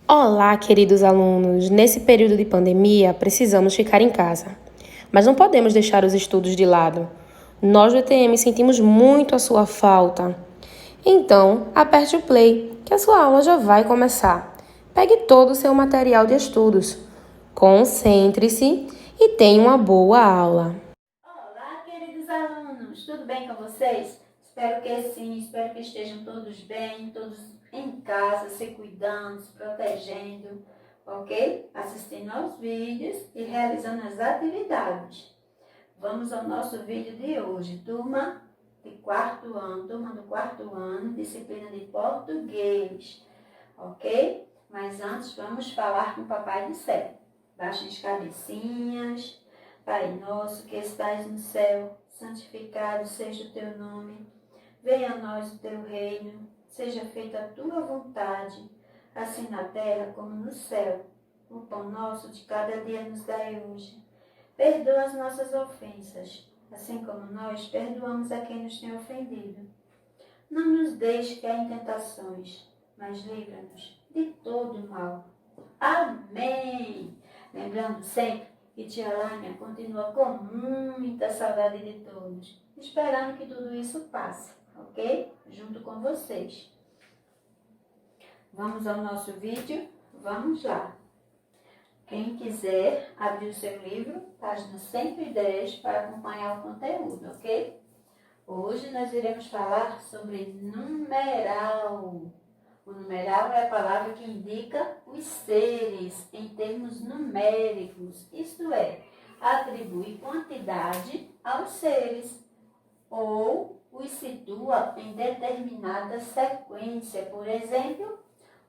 Olá, queridos alunos! Nesse período de pandemia, precisamos ficar em casa. Mas não podemos deixar os estudos de lado. Nós do ETM sentimos muito a sua falta. Então, aperte o play, que a sua aula já vai começar. Pegue todo o seu material de estudos. Concentre-se e tenha uma boa aula. Olá, queridos alunos! Tudo bem com vocês? Espero que sim, espero que estejam todos bem, todos em casa, se cuidando, se protegendo, ok? Assistindo aos vídeos e realizando as atividades. Vamos ao nosso vídeo de hoje, turma do quarto ano, disciplina de português, ok? Mas antes vamos falar com o Papai do Céu. Baixem as cabecinhas. Pai nosso que estais no céu, santificado seja o teu nome. Venha a nós o teu reino, seja feita a tua vontade, assim na terra como no céu. O pão nosso de cada dia nos dai hoje. Perdoa as nossas ofensas, assim como nós perdoamos a quem nos tem ofendido. Não nos deixe cair em tentações, mas livra-nos de todo o mal. Amém! Lembrando sempre que tia Lânia continua com muita saudade de todos, esperando que tudo isso passe, ok? Junto com vocês. Vamos ao nosso vídeo? Vamos lá! Quem quiser abrir o seu livro, página 110, para acompanhar o conteúdo, ok? Hoje nós iremos falar sobre numeral. O numeral é a palavra que indica os seres em termos numéricos, isto é, atribui quantidade aos seres ou os situa em determinada sequência. Por exemplo,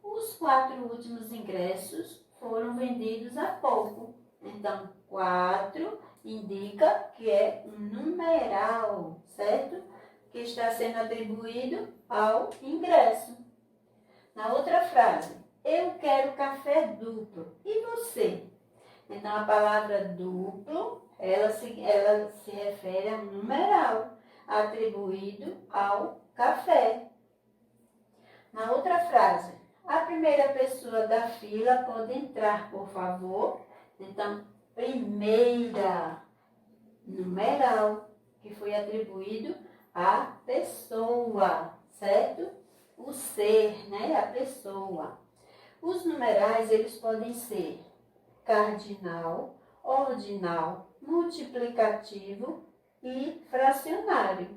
os 4 últimos ingressos foram vendidos há pouco. Então, 4 indica que é um numeral, certo? Que está sendo atribuído ao ingresso. Na outra frase, eu quero café duplo. E você? Então, a palavra duplo, ela se refere a um numeral atribuído ao café. Na outra frase, a primeira pessoa da fila pode entrar, por favor. Então, primeira, numeral, que foi atribuído à pessoa, certo? O ser, né? A pessoa. Os numerais, eles podem ser cardinal, ordinal, multiplicativo e fracionário.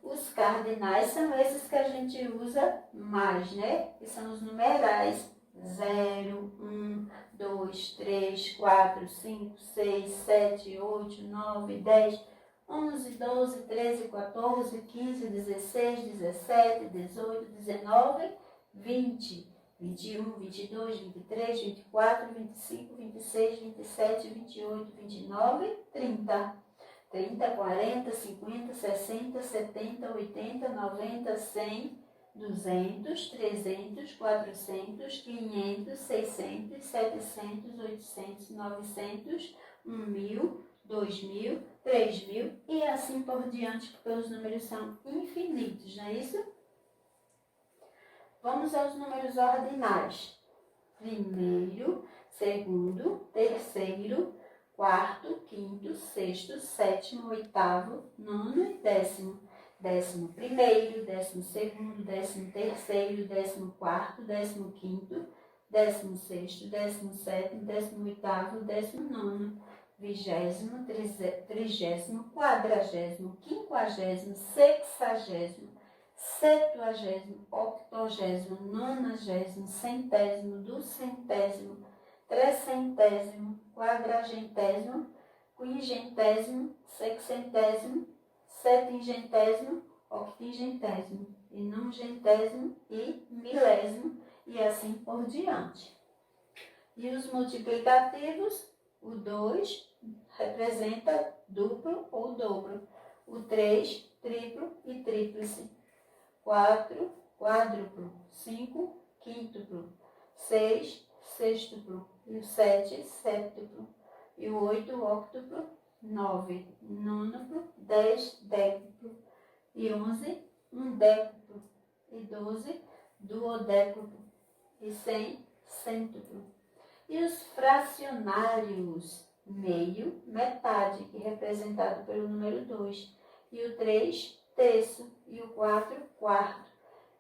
Os cardinais são esses que a gente usa mais, né? Que são os numerais 0, 1, 2, 3, 4, 5, 6, 7, 8, 9, 10, 11, 12, 13, 14, 15, 16, 17, 18, 19, 20, 21, 22, 23, 24, 25, 26, 27, 28, 29, 30. 30, 40, 50, 60, 70, 80, 90, 100, 200, 300, 400, 500, 600, 700, 800, 900, 1000, 2000, 3000 e assim por diante, porque os números são infinitos, não é isso? Vamos aos números ordinais. Primeiro, segundo, terceiro, quarto, quinto, sexto, sétimo, oitavo, nono e décimo. 11º, 12º, 13º, 14º, 15º, 16º, 17º, 18º, 19º, 20º, 30º, 40º, 50º, 60º, 70º, 80º, 90º, 100º, 200º, 300º, 400º, 500º, 600º, 700º, 800º, e 900º e milésimo, e assim por diante. E os multiplicativos, o 2 representa duplo ou dobro, o 3, triplo e tríplice, 4, quádruplo, 5, quíntuplo, 6, sextuplo, e o 7, séptuplo, e o 8, octuplo, 9, nônuplo, 10, décuplo, e 11, undécuplo, e 12, duodécuplo, e 100, cêntuplo. E os fracionários, meio, metade, que é representado pelo número 2. E o 3, terço. E o 4, quarto.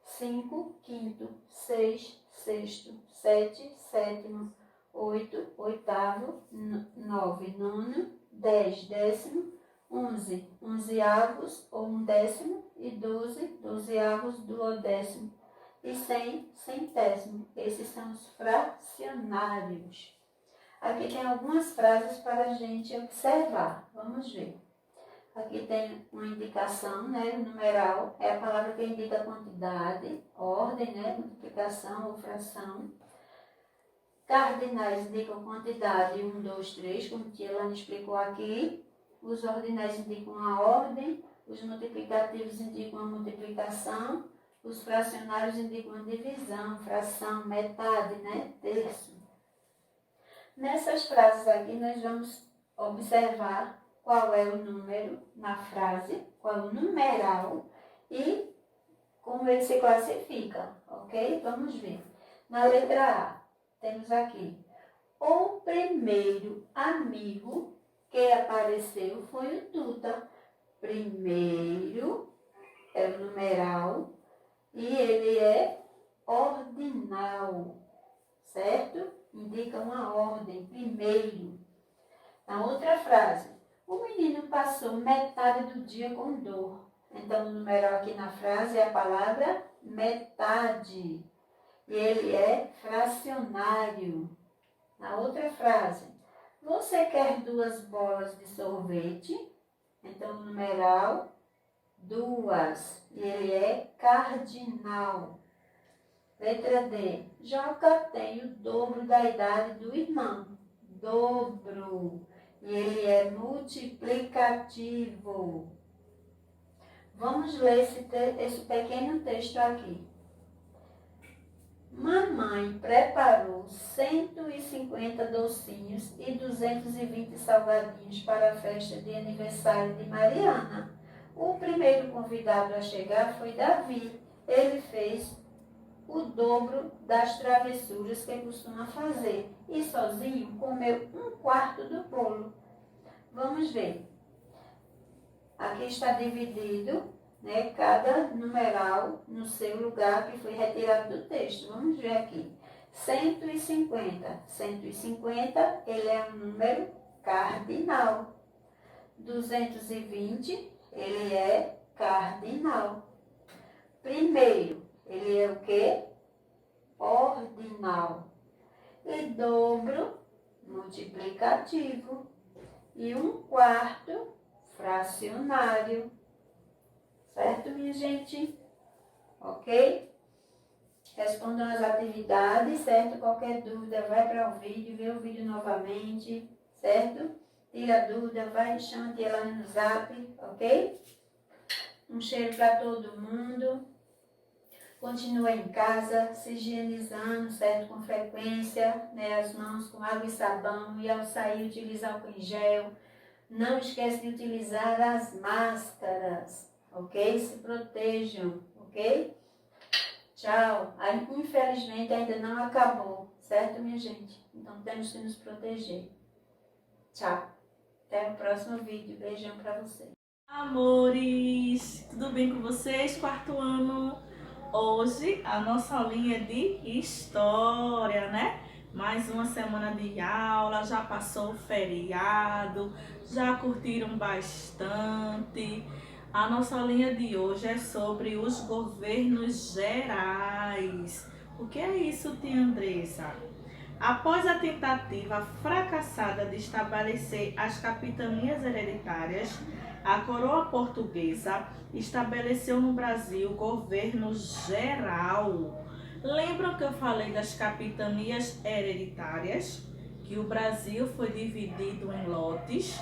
5, quinto. 6, sexto. 7, sétimo. 8, oitavo. 9, nono. 10, décimo. 11, onzeavos ou um décimo. E 12, dozeavos, duodécimo. E 100, centésimo. Esses são os fracionários. Aqui tem algumas frases para a gente observar. Vamos ver. Aqui tem uma indicação, né? O numeral é a palavra que indica a quantidade, ordem, né? Multiplicação ou fração. Cardinais indicam quantidade 1, 2, 3, como a tia Elane explicou aqui. Os ordinais indicam a ordem. Os multiplicativos indicam a multiplicação. Os fracionários indicam a divisão, fração, metade, né? Terço. Nessas frases aqui, nós vamos observar qual é o número na frase, qual é o numeral e como ele se classifica, ok? Vamos ver. Na letra A, temos aqui: o primeiro amigo que apareceu foi o Tuta. Primeiro é o numeral e ele é ordinal, certo? Indica uma ordem, primeiro. Na outra frase: o menino passou metade do dia com dor. Então, o numeral aqui na frase é a palavra metade. E ele é fracionário. Na outra frase: você quer 2 bolas de sorvete? Então, o numeral 2. E ele é cardinal. Letra D. Joca tem o dobro da idade do irmão. Dobro. E ele é multiplicativo. Vamos ler esse pequeno texto aqui. Mamãe preparou 150 docinhos e 220 salgadinhos para a festa de aniversário de Mariana. O primeiro convidado a chegar foi Davi. Ele fez o dobro das travessuras que costuma fazer e sozinho comeu 1/4 do bolo. Vamos ver. Aqui está dividido, né, cada numeral no seu lugar que foi retirado do texto. Vamos ver aqui. 150. 150, ele é um número cardinal. 220, ele é cardinal. Primeiro, ele é o quê? Ordinal. E dobro, multiplicativo. E 1/4, fracionário. Certo, minha gente? Ok? Respondam as atividades, certo? Qualquer dúvida, vai para o vídeo, vê o vídeo novamente, certo? Tira a dúvida, vai, chama a tia Elane no zap, ok? Um cheiro para todo mundo. Continua em casa, se higienizando, certo? Com frequência, né? As mãos com água e sabão. E ao sair, utilizar álcool em gel. Não esquece de utilizar as máscaras, ok? Se protejam, ok? Tchau. Aí, infelizmente, ainda não acabou, certo, minha gente? Então, temos que nos proteger. Tchau. Até o próximo vídeo. Beijão pra vocês. Amores, tudo bem com vocês? 4º ano. Hoje a nossa aulinha é de história, né? Mais uma semana de aula, já passou o feriado, já curtiram bastante. A nossa aulinha de hoje é sobre os governos gerais. O que é isso, tia Andressa? Após a tentativa fracassada de estabelecer as capitanias hereditárias, a coroa portuguesa estabeleceu no Brasil governo geral. Lembram que eu falei das capitanias hereditárias? Que o Brasil foi dividido em lotes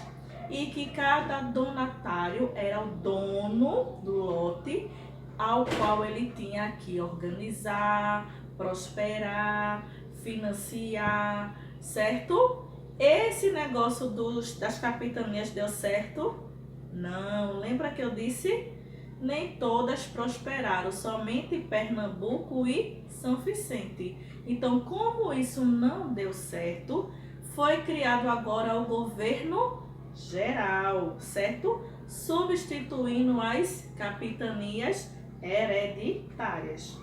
e que cada donatário era o dono do lote, ao qual ele tinha que organizar, prosperar, financiar, certo? Esse negócio das capitanias deu certo? Não. Lembra que eu disse nem todas prosperaram, somente Pernambuco e São Vicente. Então, como isso não deu certo, foi criado agora o governo geral, certo? Substituindo as capitanias hereditárias.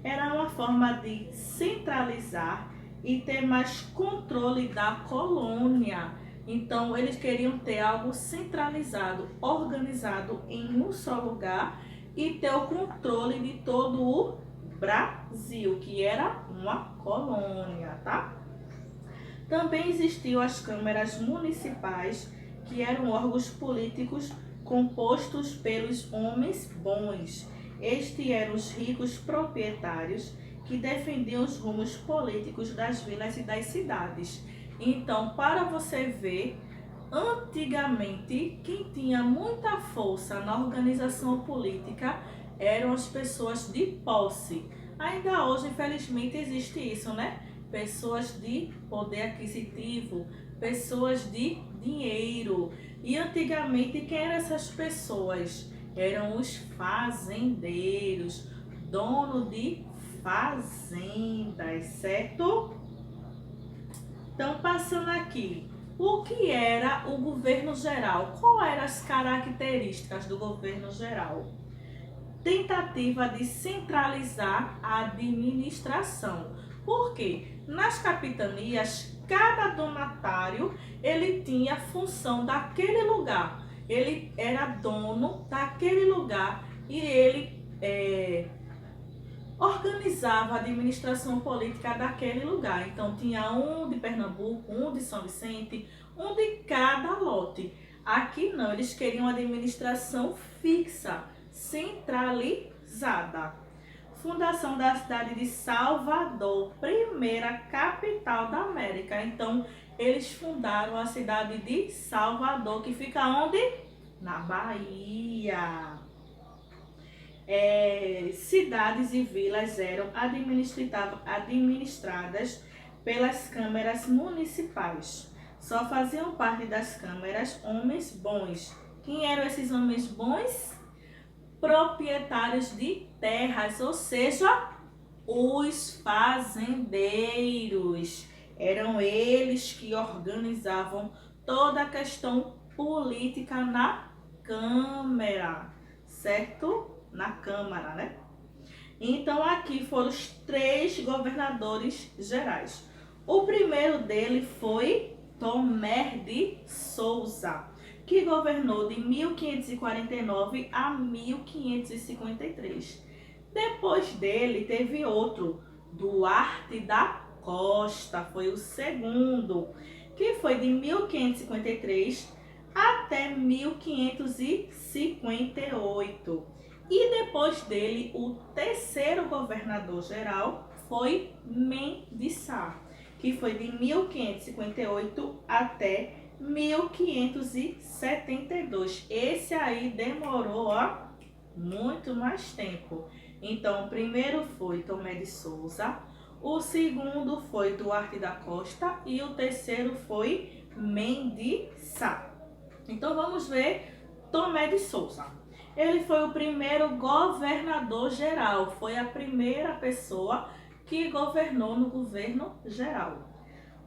Era uma forma de centralizar e ter mais controle da colônia. Então, eles queriam ter algo centralizado, organizado em um só lugar e ter o controle de todo o Brasil, que era uma colônia, tá? Também existiam as câmaras municipais, que eram órgãos políticos compostos pelos homens bons. Estes eram os ricos proprietários que defendiam os rumos políticos das vilas e das cidades. Então, para você ver, antigamente, quem tinha muita força na organização política eram as pessoas de posse. Ainda hoje, infelizmente, existe isso, né? Pessoas de poder aquisitivo, pessoas de dinheiro. E antigamente, quem eram essas pessoas? Eram os fazendeiros, dono de fazendas, certo? Então, passando aqui, o que era o governo geral? Quais eram as características do governo geral? Tentativa de centralizar a administração. Por quê? Nas capitanias, cada donatário ele tinha função daquele lugar. Ele era dono daquele lugar e ele organizava a administração política daquele lugar. Então, tinha um de Pernambuco, um de São Vicente, um de cada lote. Aqui não, eles queriam administração fixa, centralizada. Fundação da cidade de Salvador, primeira capital da América. Então, eles fundaram a cidade de Salvador, que fica onde? Na Bahia. Cidades e vilas eram administradas pelas câmaras municipais. Só faziam parte das câmaras homens bons. Quem eram esses homens bons? Proprietários de terras, ou seja, os fazendeiros. Eram eles que organizavam toda a questão política na Câmara, certo? Na Câmara, né? Então, aqui foram os 3 governadores gerais. O primeiro dele foi Tomé de Souza, que governou de 1549 a 1553. Depois dele, teve outro, Duarte da Costa, foi o segundo, que foi de 1553 até 1558. E depois dele, o terceiro governador-geral foi Mendes Sá, que foi de 1558 até 1572. Esse aí demorou muito mais tempo. Então, o primeiro foi Tomé de Souza, o segundo foi Duarte da Costa e o terceiro foi Mendes Sá. Então, vamos ver Tomé de Souza. Ele foi o primeiro governador geral, foi a primeira pessoa que governou no governo geral.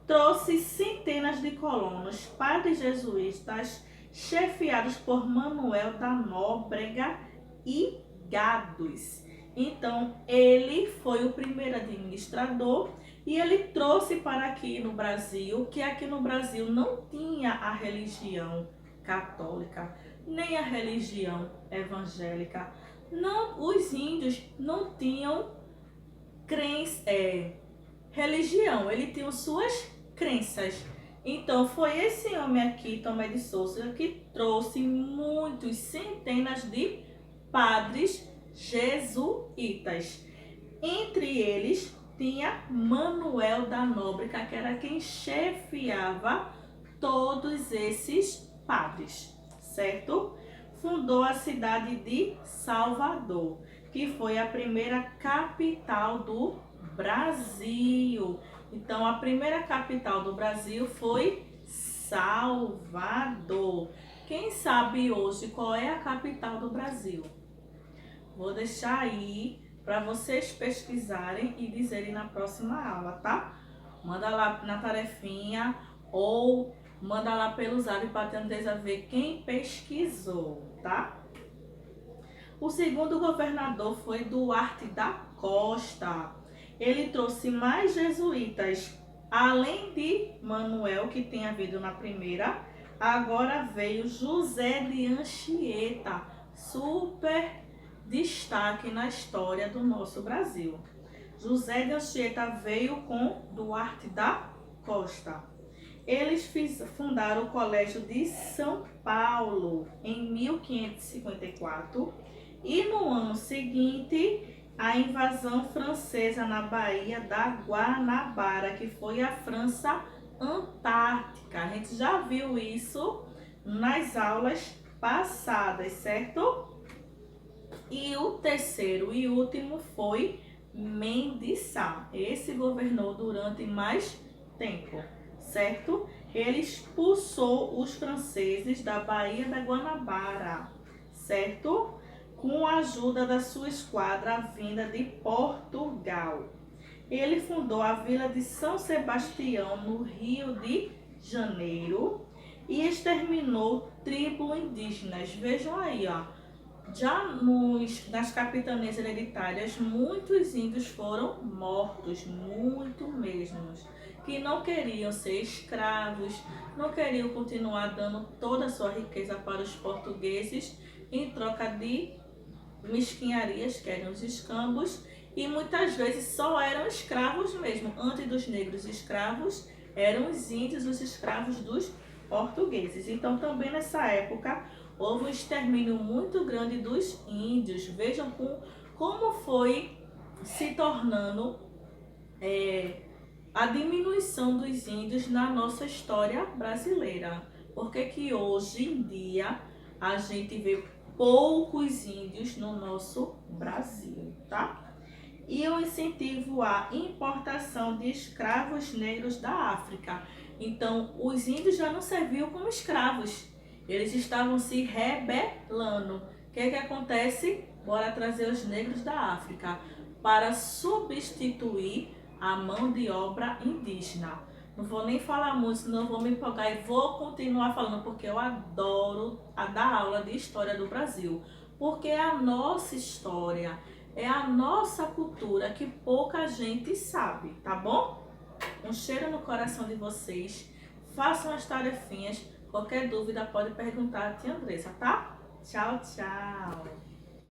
Trouxe centenas de colonos, padres jesuítas, chefiados por Manuel da Nóbrega e Gados. Então, ele foi o primeiro administrador e ele trouxe para aqui no Brasil, que aqui no Brasil não tinha a religião católica, nem a religião evangélica. Não, os índios não tinham religião, eles tinham suas crenças. Então, foi esse homem aqui, Tomé de Souza, que trouxe muitos, centenas de padres jesuítas. Entre eles, tinha Manuel da Nóbrega, que era quem chefiava todos esses padres, certo? Fundou a cidade de Salvador, que foi a primeira capital do Brasil. Então, a primeira capital do Brasil foi Salvador. Quem sabe hoje qual é a capital do Brasil? vou deixar aí para vocês pesquisarem e dizerem na próxima aula, tá? Manda lá na tarefinha ou manda lá pelo zap para a Andresa ver quem pesquisou, tá? O segundo governador foi Duarte da Costa. Ele trouxe mais jesuítas. Além de Manuel, que tem havido na primeira, agora veio José de Anchieta, super destaque na história do nosso Brasil. José de Anchieta veio com Duarte da Costa. Eles fundaram o Colégio de São Paulo em 1554 e no ano seguinte a invasão francesa na Baía da Guanabara, que foi a França Antártica. A gente já viu isso nas aulas passadas, certo? E o terceiro e último foi Mendes Sá. Esse governou durante mais tempo, certo? Ele expulsou os franceses da Baía da Guanabara, certo? Com a ajuda da sua esquadra vinda de Portugal. Ele fundou a vila de São Sebastião, no Rio de Janeiro, e exterminou tribos indígenas. Vejam aí, ó, já nas capitanias hereditárias, muitos índios foram mortos, muito mesmo, que não queriam ser escravos, não queriam continuar dando toda a sua riqueza para os portugueses em troca de mesquinharias, que eram os escambos, e muitas vezes só eram escravos mesmo. Antes dos negros escravos, eram os índios os escravos dos portugueses. Então também nessa época houve um extermínio muito grande dos índios. Vejam como foi se tornando a diminuição dos índios na nossa história brasileira. Porque que hoje em dia a gente vê poucos índios no nosso Brasil, tá? E o incentivo à importação de escravos negros da África. Então, os índios já não serviam como escravos. Eles estavam se rebelando. O que acontece? Bora trazer os negros da África para substituir a mão de obra indígena. Não vou nem falar muito, senão vou me empolgar e vou continuar falando, porque eu adoro dar aula de história do Brasil. Porque é a nossa história, é a nossa cultura que pouca gente sabe, tá bom? Um cheiro no coração de vocês. Façam as tarefinhas. Qualquer dúvida pode perguntar a tia Andressa, tá? Tchau, tchau!